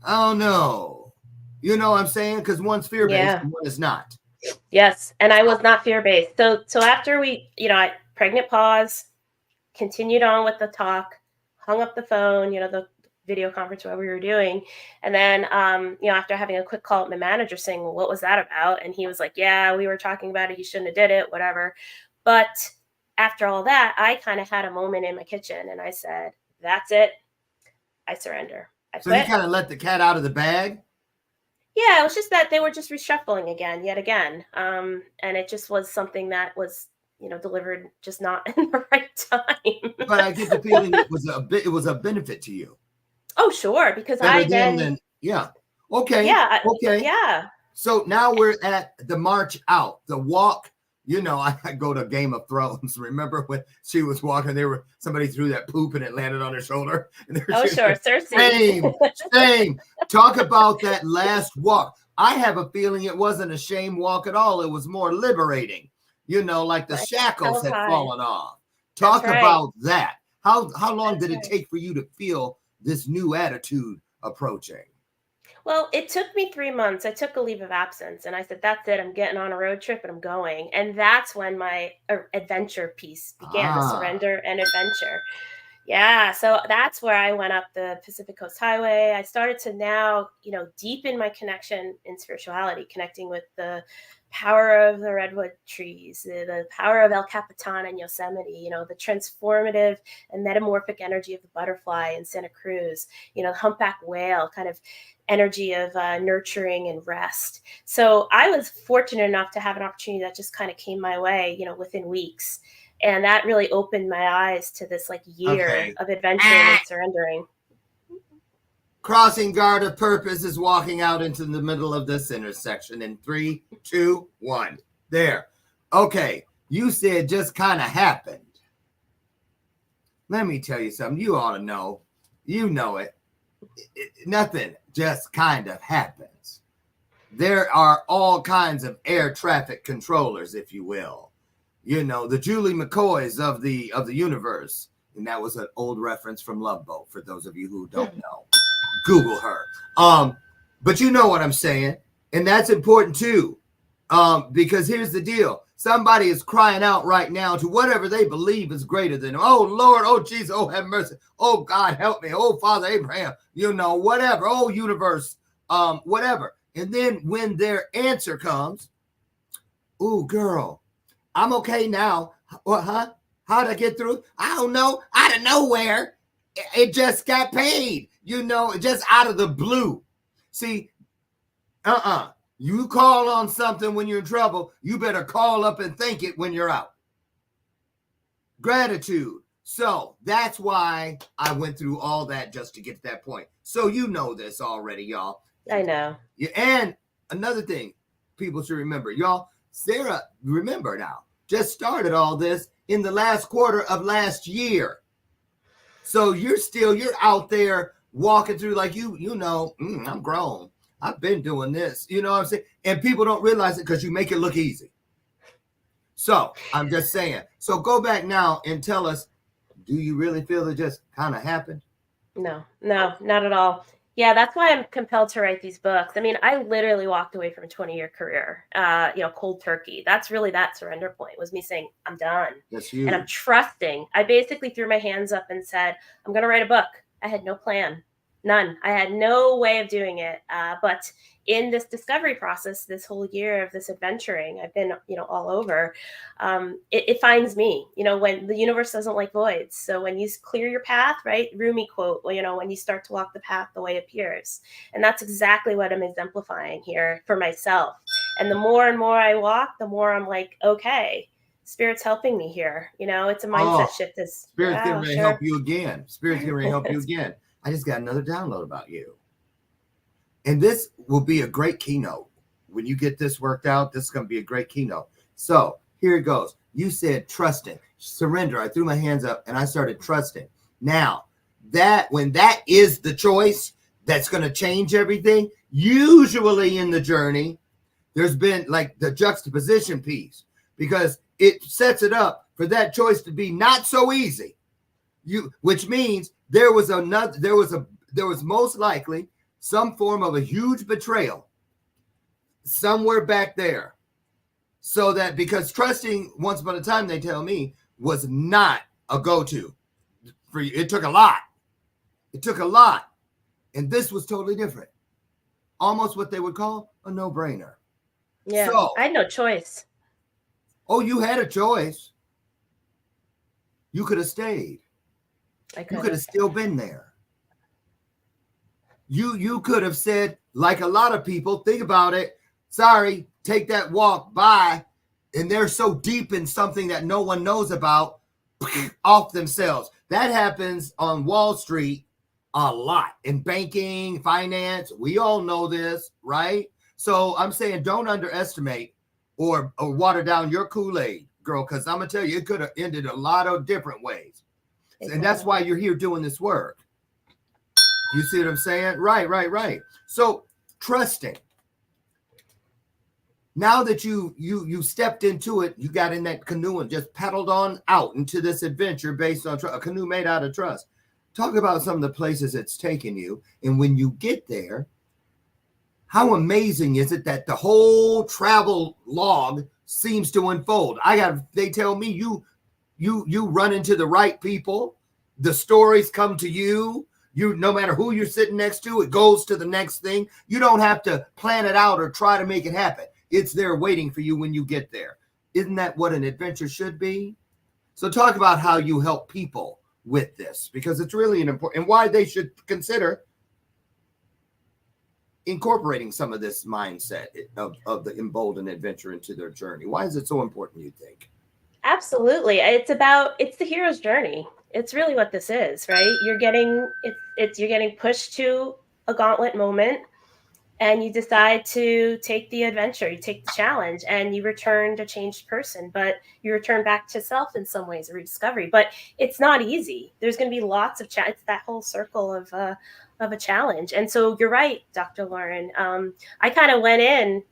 Speaker 2: I don't know. You know what I'm saying? Because one's fear-based and one is not.
Speaker 3: Yes, and I was not fear-based. So after we, I pregnant pause, continued on with the talk, hung up the phone, the video conference what we were doing, and then after having a quick call with my manager saying, well, what was that about? And he was like, yeah, we were talking about it, you shouldn't have did it, whatever. But after all that, I kind of had a moment in my kitchen and I said, that's it, I surrender.
Speaker 2: So you kind of let the cat out of the bag?
Speaker 3: Yeah, it was just that they were just reshuffling yet again. And it just was something that was, delivered just not in the right time.
Speaker 2: But I get the feeling it was a benefit to you.
Speaker 3: Oh, sure, because
Speaker 2: yeah. Okay.
Speaker 3: Yeah.
Speaker 2: Okay.
Speaker 3: Yeah.
Speaker 2: So now we're at the march out, the walk. I go to Game of Thrones. Remember when she was walking, somebody threw that poop and it landed on her shoulder. And
Speaker 3: sure, Cersei.
Speaker 2: Shame. Talk about that last walk. I have a feeling it wasn't a shame walk at all. It was more liberating. Like the shackles had fallen off. Talk about that. How long did it take for you to feel this new attitude approaching?
Speaker 3: Well, it took me 3 months. I took a leave of absence and I said, that's it. I'm getting on a road trip and I'm going. And that's when my adventure piece began, the surrender and adventure. Yeah. So that's where I went up the Pacific Coast Highway. I started to now, deepen my connection in spirituality, connecting with the power of the redwood trees, the power of El Capitan and Yosemite, the transformative and metamorphic energy of the butterfly in Santa Cruz, the humpback whale kind of energy of nurturing and rest. So I was fortunate enough to have an opportunity that just kind of came my way, within weeks. And that really opened my eyes to this year of adventuring and surrendering.
Speaker 2: Crossing guard of purpose is walking out into the middle of this intersection in 3, 2, 1. There. Okay. You said just kind of happened. Let me tell you something. You ought to know. You know it. Nothing just kind of happens. There are all kinds of air traffic controllers, if you will. The Julie McCoys of the universe. And that was an old reference from Love Boat, for those of you who don't know. Google her. But you know what I'm saying. And that's important too. Because here's the deal. Somebody is crying out right now to whatever they believe is greater than, oh Lord, oh Jesus, oh have mercy. Oh God, help me. Oh Father Abraham, whatever. Oh universe, whatever. And then when their answer comes, ooh, girl, I'm okay now. What, huh? How'd I get through? I don't know. Out of nowhere. It just got paid. Just out of the blue. See, you call on something when you're in trouble, you better call up and thank it when you're out. Gratitude. So that's why I went through all that just to get to that point. So you know this already, y'all.
Speaker 3: I know.
Speaker 2: Yeah, and another thing people should remember, y'all, Sara, remember now, just started all this in the last quarter of last year. So you're out there walking through I'm grown. I've been doing this, you know what I'm saying? And people don't realize it because you make it look easy. So I'm just saying. So go back now and tell us, do you really feel it just kind of happened?
Speaker 3: No, not at all. Yeah, that's why I'm compelled to write these books. I mean, I literally walked away from a 20-year career, cold turkey. That's really that surrender point, was me saying, I'm done.
Speaker 2: That's huge.
Speaker 3: And I'm trusting. I basically threw my hands up and said, I'm going to write a book. I had no plan. None. I had no way of doing it. But in this discovery process, this whole year of this adventuring, I've been, all over. It finds me, when the universe doesn't like voids. So when you clear your path, right? Rumi quote, when you start to walk the path, the way appears. And that's exactly what I'm exemplifying here for myself. And the more and more I walk, the more I'm like, okay, Spirit's helping me here. It's a mindset shift.
Speaker 2: Spirit's going to help you again. Spirit's going to help you again. I just got another download about you. And this will be a great keynote. When you get this worked out, this is going to be a great keynote. So here it goes. You said trusting, surrender. I threw my hands up and I started trusting. Now, when that is the choice that's going to change everything, usually in the journey, There's been like the juxtaposition piece, because it sets it up for that choice to be not so easy. Which means there was most likely some form of a huge betrayal somewhere back there. So that, because trusting once upon a time, they tell me, was not a go-to for you. It took a lot. It took a lot. And this was totally different. Almost what they would call a no-brainer.
Speaker 3: Yeah,
Speaker 2: so,
Speaker 3: I had no choice.
Speaker 2: Oh, you had a choice. You could have stayed. You could have still been there. You could have said, like a lot of people, think about it. Sorry, take that walk, bye. And they're so deep in something that no one knows about, off themselves. That happens on Wall Street a lot. In banking, finance, we all know this, right? So I'm saying, don't underestimate or water down your Kool-Aid, girl, because I'm going to tell you, it could have ended a lot of different ways. And that's why you're here doing this work. You see what I'm saying? Right. So trusting. Now that you stepped into it, you got in that canoe and just paddled on out into this adventure based on a canoe made out of trust. Talk about some of the places it's taken you. And when you get there, how amazing is it that the whole travel log seems to unfold? They tell me you run into the right people. The stories come to you. No matter who you're sitting next to, it goes to the next thing. You don't have to plan it out or try to make it happen. It's there waiting for you when you get there. Isn't that what an adventure should be? So talk about how you help people with this, because it's really an important, and why they should consider incorporating some of this mindset of the emboldened adventure into their journey. Why is it so important, you think?
Speaker 3: Absolutely. It's the hero's journey. It's really what this is, right? You're getting pushed to a gauntlet moment, and you decide to take the adventure, you take the challenge, and you return a changed person, but you return back to self in some ways, a rediscovery. But it's not easy. There's going to be lots of it's that whole circle of a challenge. And so you're right, Dr. Lauren. I kind of went in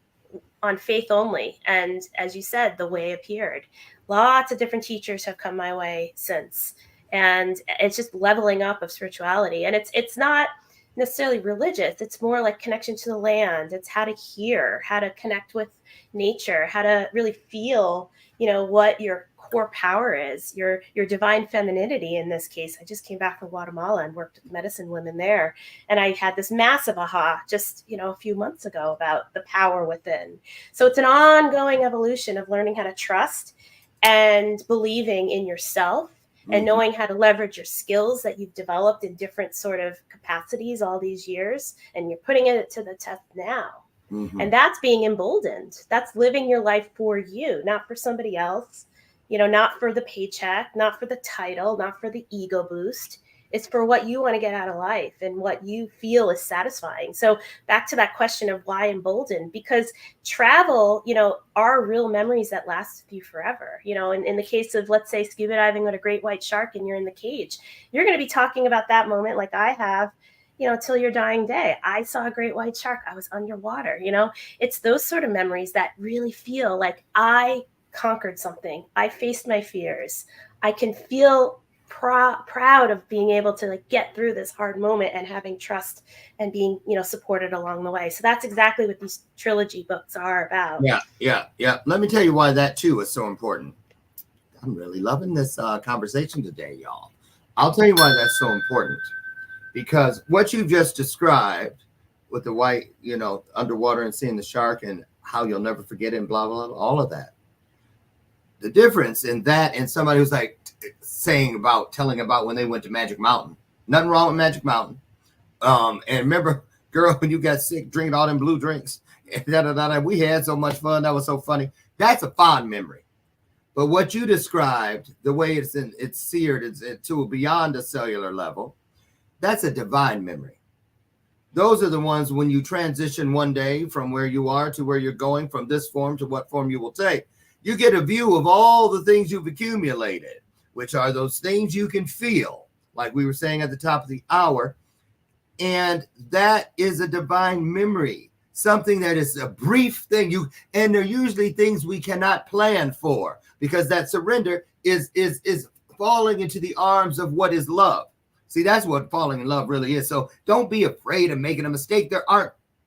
Speaker 3: on faith only, and as you said, the way appeared. Lots of different teachers have come my way since, and it's just leveling up of spirituality. And it's not necessarily religious. It's more like connection to the land. It's how to hear, how to connect with nature, how to really feel, what your core power is, your divine femininity. In this case, I just came back from Guatemala and worked with medicine women there, and I had this massive aha just a few months ago about the power within. So it's an ongoing evolution of learning how to trust and believing in yourself, and knowing how to leverage your skills that you've developed in different sort of capacities all these years, and you're putting it to the test now. And that's being emboldened. That's living your life for you, not for somebody else, not for the paycheck, not for the title, not for the ego boost. It's for what you want to get out of life and what you feel is satisfying. So back to that question of why emboldened, because travel, are real memories that last with you forever. In the case of, let's say, scuba diving with a great white shark and you're in the cage, you're going to be talking about that moment like I have, till your dying day. I saw a great white shark. I was underwater. It's those sort of memories that really feel like I conquered something. I faced my fears. I can feel proud of being able to get through this hard moment and having trust and being supported along the way. So that's exactly what these trilogy books are about.
Speaker 2: Yeah. Let me tell you why that too is so important. I'm really loving this conversation today, y'all. I'll tell you why that's so important, because what you just described with the white, underwater and seeing the shark and how you'll never forget it and blah, blah, blah, all of that. The difference in that and somebody who's telling about when they went to Magic Mountain. Nothing wrong with Magic Mountain. And remember, girl, when you got sick, drinking all them blue drinks, we had so much fun. That was so funny. That's a fond memory. But what you described, the way it's seared, it's to beyond a cellular level, that's a divine memory. Those are the ones when you transition one day from where you are to where you're going, from this form to what form you will take. You get a view of all the things you've accumulated, which are those things you can feel, like we were saying at the top of the hour. And that is a divine memory. something that is a brief thing. And they're usually things we cannot plan for, because that surrender is falling into the arms of what is love. See, that's what falling in love really is. So don't be afraid of making a mistake.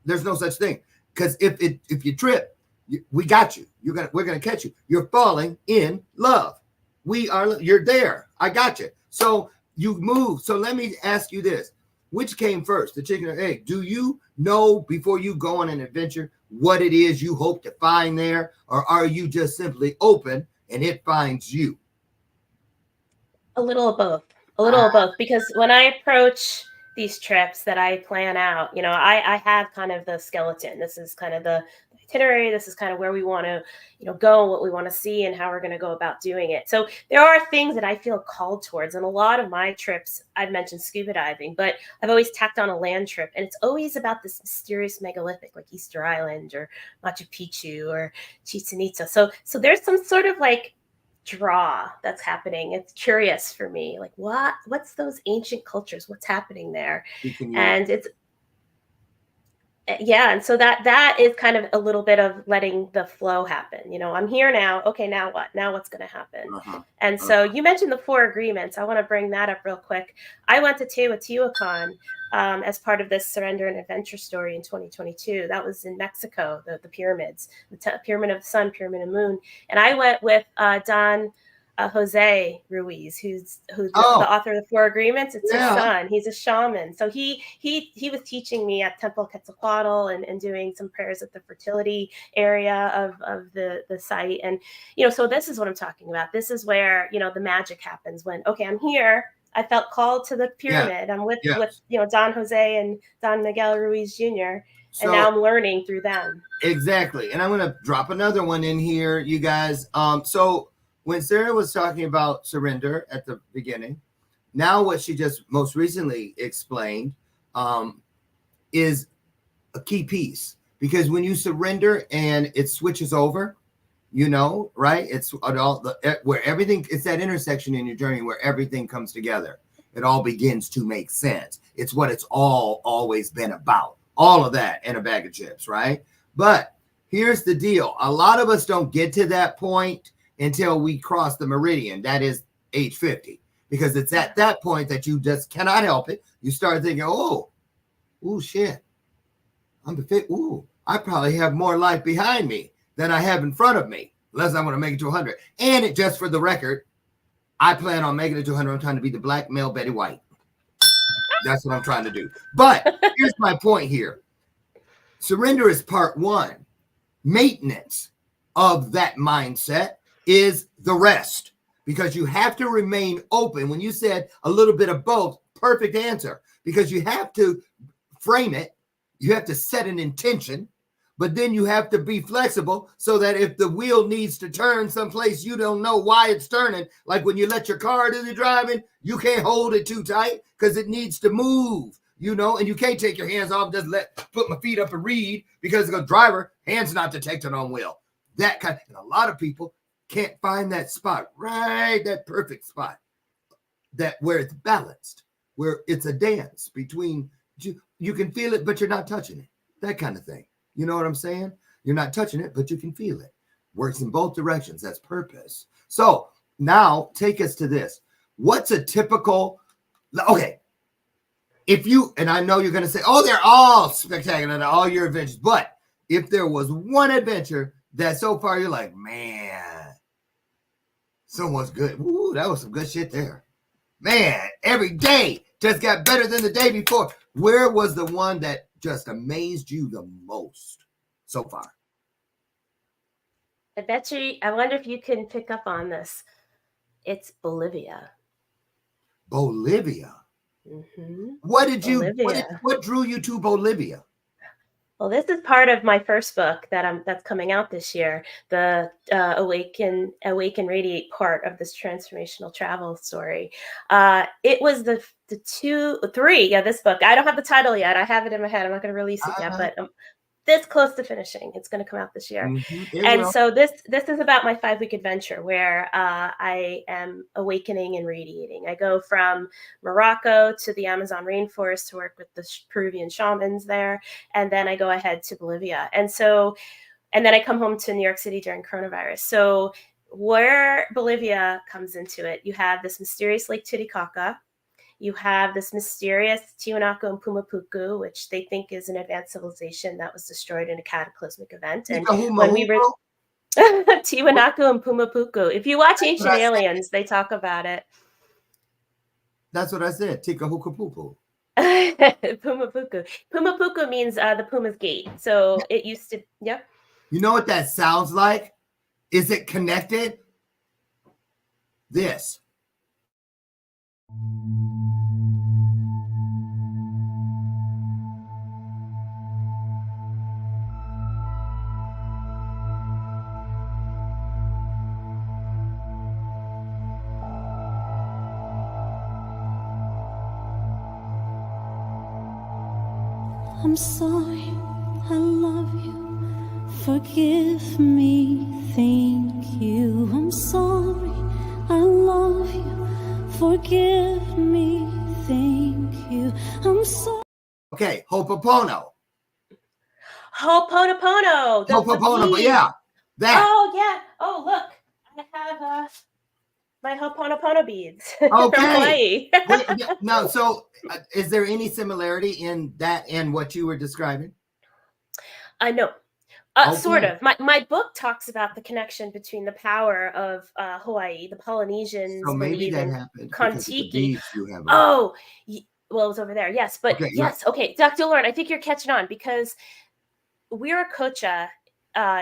Speaker 2: There's no such thing. Because if you trip, we got you. We're gonna catch you. You're falling in love. You're there. I got you. So you move. So let me ask you this. Which came first, the chicken or egg? Do you know before you go on an adventure what it is you hope to find there? Or are you just simply open and it finds you?
Speaker 3: A little of both. A little of both. Because when I approach these trips that I plan out, I have kind of the skeleton. This is kind of the itinerary. This is kind of where we want to, go, what we want to see, and how we're going to go about doing it. So there are things that I feel called towards. And a lot of my trips, I've mentioned scuba diving, but I've always tacked on a land trip. And it's always about this mysterious megalithic, like Easter Island or Machu Picchu or Chichen Itza. So there's some sort of like draw that's happening. It's curious for me, like what's those ancient cultures, what's happening there. And it's and so that is kind of a little bit of letting the flow happen. I'm here now. Okay, now what's going to happen? And so you mentioned the 4 agreements. I want to bring that up real quick. I went to Teotihuacan as part of this surrender and adventure story in 2022. That was in Mexico, the pyramids, the pyramid of the sun, pyramid of the moon. And I went with Don Jose Ruiz, who's the author of the 4 agreements. It's his son. He's a shaman. So he was teaching me at Temple Quetzalcoatl and doing some prayers at the fertility area of the site. And, so this is what I'm talking about. This is where, the magic happens when, okay, I'm here. I felt called to the pyramid. I'm with Don Jose and Don Miguel Ruiz Jr. And now I'm learning through them.
Speaker 2: Exactly. And I'm going to drop another one in here, you guys. So when Sara was talking about surrender at the beginning, now what she just most recently explained is a key piece. Because when you surrender and it switches over, right? It's where everything, it's that intersection in your journey where everything comes together. It all begins to make sense. It's what it's always been about. All of that and a bag of chips, right? But here's the deal. A lot of us don't get to that point until we cross the meridian. That is age 50. Because it's at that point that you just cannot help it. You start thinking, oh shit. I probably have more life behind me than I have in front of me, unless I want to make it to 100. And it just for the record, I plan on making it to 100. I'm trying to be the black male Betty White. That's what I'm trying to do. But here's my point here. Surrender is part 1. Maintenance of that mindset is the rest, because you have to remain open. When you said a little bit of both, perfect answer, because you have to frame it. You have to set an intention, but then you have to be flexible so that if the wheel needs to turn someplace you don't know why it's turning, like when you let your car do the driving, you can't hold it too tight because it needs to move, and you can't take your hands off, just put my feet up and read, because the driver, hands not detected on wheel. And a lot of people can't find that spot, right? That perfect spot, that where it's balanced, where it's a dance between you can feel it, but you're not touching it. That kind of thing. You know what I'm saying? You're not touching it, but you can feel it. Works in both directions. That's purpose. So now take us to this. What's a typical, okay, and I know you're going to say, oh, they're all spectacular, all your adventures. But if there was one adventure that so far you're like, man, someone's good. Ooh, that was some good shit there. Man, every day just got better than the day before. Where was the one that just amazed you the most so far?
Speaker 3: I bet you, I wonder if you can pick up on this. It's Bolivia.
Speaker 2: Bolivia?
Speaker 3: Mm-hmm.
Speaker 2: What drew you to Bolivia?
Speaker 3: Well, this is part of my first book that's coming out this year, the Awaken, Radiate part of this transformational travel story. It was the 2, 3, this book. I don't have the title yet. I have it in my head. I'm not going to release it yet, but this close to finishing. It's going to come out this year.
Speaker 2: It
Speaker 3: And
Speaker 2: will.
Speaker 3: so this is about my 5-week adventure where I am awakening and radiating. I go from Morocco to the Amazon rainforest to work with the Peruvian shamans there, and then I go ahead to Bolivia. And then I come home to New York City during coronavirus. So where Bolivia comes into it, you have this mysterious Lake Titicaca. You have this mysterious Tiwanaku and Pumapuku, which they think is an advanced civilization that was destroyed in a cataclysmic event. And when we were Tiwanaku and Pumapuku, if you watch Ancient Aliens, they talk about it.
Speaker 2: That's what I said. Tikahukapupu.
Speaker 3: Pumapuku. Pumapuku means the Puma's gate. So it used to, yep.
Speaker 2: You know what that sounds like? Is it connected? This.
Speaker 4: I'm sorry, I love you, forgive me, thank you. I'm sorry, I love you, forgive me, thank you. I'm sorry.
Speaker 2: Okay, Ho'oponopono.
Speaker 3: Ho'oponopono.
Speaker 2: Ho'oponopono, but yeah, that.
Speaker 3: Oh, yeah. Oh, look, I have my Ho'oponopono beads.
Speaker 2: Okay.
Speaker 3: From Hawaii.
Speaker 2: No, so is there any similarity in that and what you were describing?
Speaker 3: No.
Speaker 2: Okay.
Speaker 3: Sort of. My book talks about the connection between the power of Hawaii, the Polynesians.
Speaker 2: So maybe
Speaker 3: believe
Speaker 2: that
Speaker 3: in
Speaker 2: happened.
Speaker 3: Kon-Tiki.
Speaker 2: You have
Speaker 3: Oh, well, it was over there. Yes, but
Speaker 2: okay,
Speaker 3: yes.
Speaker 2: right.
Speaker 3: Okay, Dr. Lauren, I think you're catching on because Wiracocha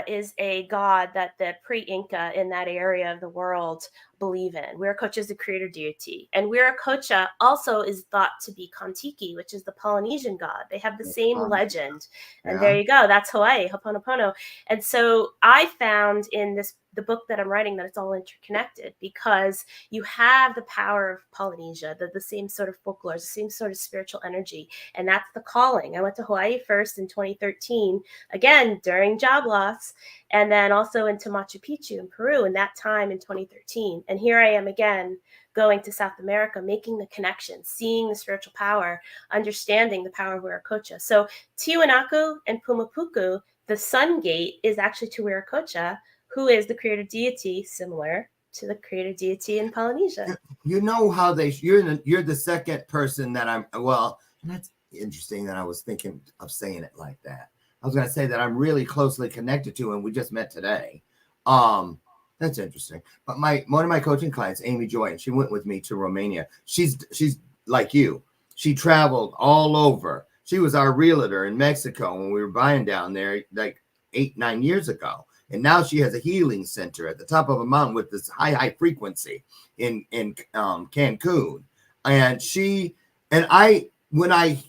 Speaker 3: is a god that the pre-Inca in that area of the world believe in. Wiracocha is the creator deity. And Wiracocha also is thought to be Kon-Tiki, which is the Polynesian god. They have the same legend. And there you go. That's Hawaii, Ho'oponopono. And so I found in the book that I'm writing that it's all interconnected because you have the power of Polynesia, the same sort of folklore, the same sort of spiritual energy. And that's the calling. I went to Hawaii first in 2013, again, during job loss, and then also into Machu Picchu in Peru in that time in 2013. And here I am again, going to South America, making the connection, seeing the spiritual power, understanding the power of Wiracocha. So Tiwanaku and Pumapuku, the sun gate is actually to Wiracocha, who is the creator deity, similar to the creator deity in Polynesia.
Speaker 2: You know how you're the second person that and that's interesting that I was thinking of saying it like that. I was going to say that I'm really closely connected to, and we just met today. That's interesting. But one of my coaching clients, Amy Joy, and she went with me to Romania. She's like you. She traveled all over. She was our realtor in Mexico when we were buying down there like 8-9 years ago. And now she has a healing center at the top of a mountain with this high frequency in Cancun. And when I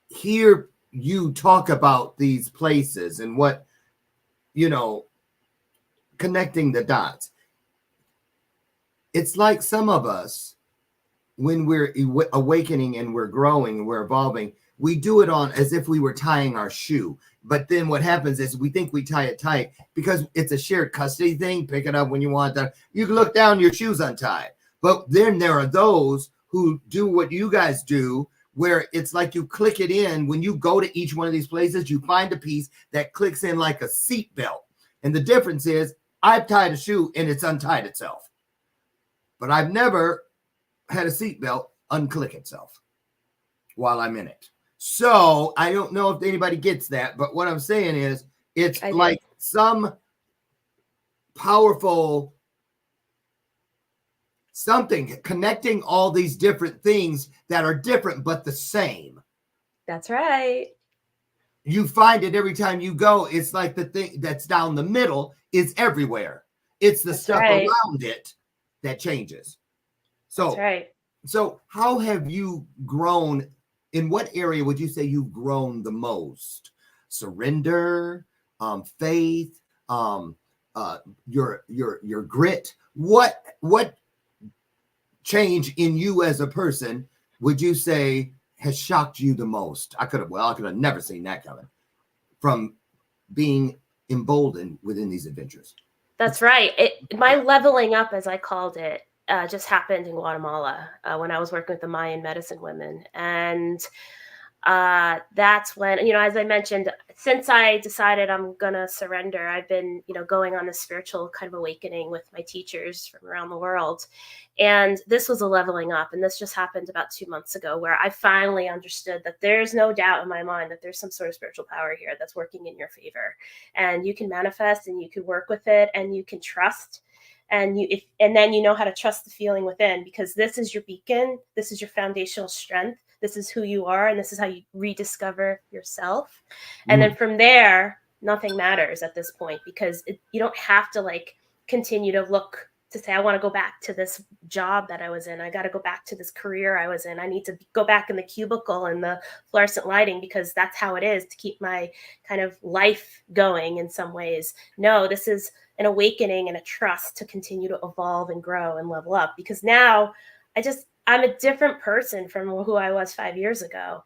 Speaker 2: hear you talk about these places and what, connecting the dots, it's like some of us, when we're awakening and we're growing and we're evolving, we do it on as if we were tying our shoe. But then what happens is we think we tie it tight because it's a shared custody thing. Pick it up when you want that. You can look down, your shoe's untied. But then there are those who do what you guys do, where it's like you click it in. When you go to each one of these places, you find a piece that clicks in like a seat belt. And the difference is I've tied a shoe and it's untied itself. But I've never had a seat belt unclick itself while I'm in it. So I don't know if anybody gets that, but what I'm saying is it's like some powerful something connecting all these different things that are different but the same.
Speaker 3: That's right.
Speaker 2: You find it every time you go. It's like the thing that's down the middle is everywhere. It's the stuff around it that changes. So
Speaker 3: that's right.
Speaker 2: So how have you grown? In what area would you say you've grown the most? Surrender, faith, your grit. What change in you as a person would you say has shocked you the most? I could have never seen that coming from being emboldened within these adventures?
Speaker 3: That's right. My leveling up, as I called it, just happened in Guatemala when I was working with the Mayan medicine women. And that's when, as I mentioned, since I decided I'm going to surrender, I've been, going on this spiritual kind of awakening with my teachers from around the world. And this was a leveling up. And this just happened about 2 months ago, where I finally understood that there's no doubt in my mind that there's some sort of spiritual power here that's working in your favor. And you can manifest and you can work with it and you can trust. And then you know how to trust the feeling within, because this is your beacon. This is your foundational strength. This is who you are. And this is how you rediscover yourself. And then from there, nothing matters at this point, because you don't have to continue to look to say, I want to go back to this job that I was in. I got to go back to this career I was in. I need to go back in the cubicle and the fluorescent lighting, because that's how it is to keep my kind of life going in some ways. No, this is an awakening and a trust to continue to evolve and grow and level up, because now I'm a different person from who I was 5 years ago.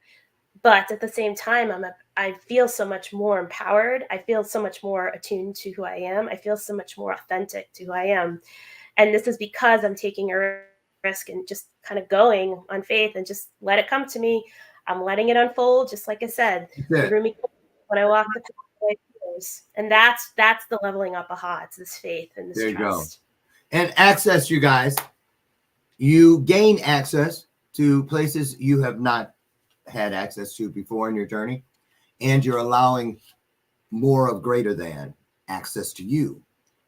Speaker 3: But at the same time, I feel so much more empowered. I feel so much more attuned to who I am. I feel so much more authentic to who I am. And this is because I'm taking a risk and just kind of going on faith and just let it come to me. I'm letting it unfold, just like I said. When I walk the path, and that's the leveling up. Aha! It's this faith and this trust.
Speaker 2: There you go. And access, you guys. You gain access to places you have not had access to before in your journey, and you're allowing more of greater than access to you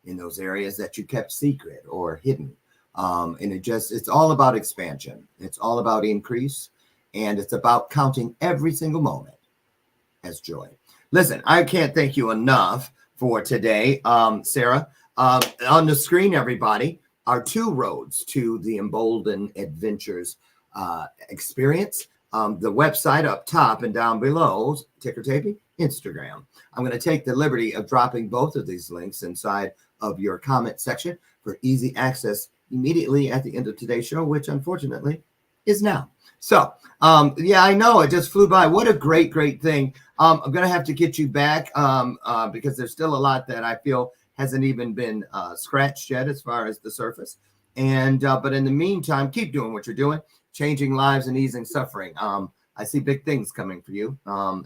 Speaker 2: in those areas that you kept secret or hidden. And it's all about expansion. It's all about increase, and it's about counting every single moment as joy. Listen, I can't thank you enough for today, Sara. On the screen, everybody, are 2 roads to the Emboldened Adventures experience. The website up top and down below, ticker taping, Instagram. I'm going to take the liberty of dropping both of these links inside of your comment section for easy access immediately at the end of today's show, which unfortunately is now. So, yeah, I know it just flew by. What a great, great thing. I'm going to have to get you back because there's still a lot that I feel hasn't even been scratched yet as far as the surface. And but in the meantime, keep doing what you're doing, changing lives and easing suffering. I see big things coming for you. And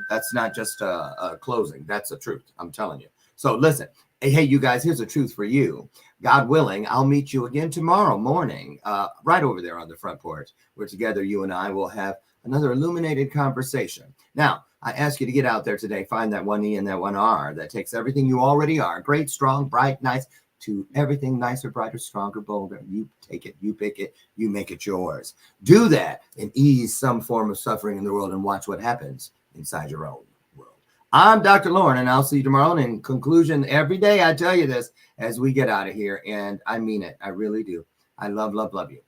Speaker 2: that's not just a closing. That's the truth. I'm telling you. So listen, hey, you guys, here's the truth for you. God willing, I'll meet you again tomorrow morning, right over there on the front porch, where together you and I will have another illuminated conversation. Now, I ask you to get out there today, find that one E and that one R that takes everything you already are, great, strong, bright, nice, to everything nicer, brighter, stronger, bolder. You take it, you pick it, you make it yours. Do that and ease some form of suffering in the world and watch what happens inside your own world. I'm Dr. Lauren, and I'll see you tomorrow. And in conclusion, every day I tell you this as we get out of here, and I mean it. I really do. I love, love, love you.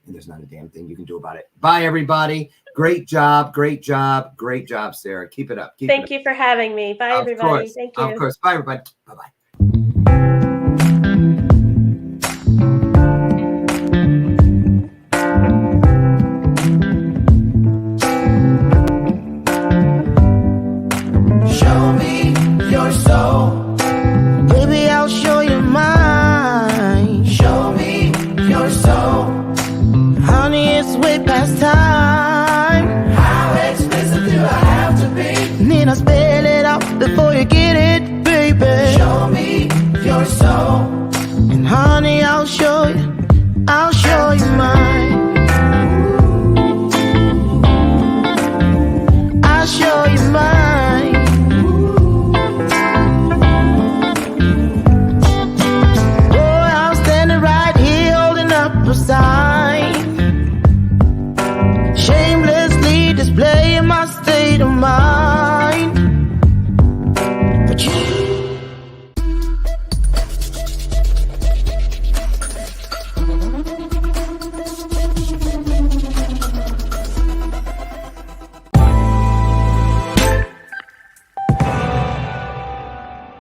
Speaker 2: And there's not a damn thing you can do about it. Bye, everybody. Great job, great job, great job, Sara. Keep it up.
Speaker 3: Thank you for having me. Bye, everybody. Thank you.
Speaker 2: Of course. Bye, everybody. Bye-bye.
Speaker 5: Show me your soul. Baby, I'll show you mine. Show me your soul. Honey, it's way past time. How explicit do I have to be? Need I spell it out before you get it, baby? Show me your soul. And honey, I'll show you mine. I'll show you mine. Boy, I'm standing right here holding up a sign, shamelessly displaying my state of mind.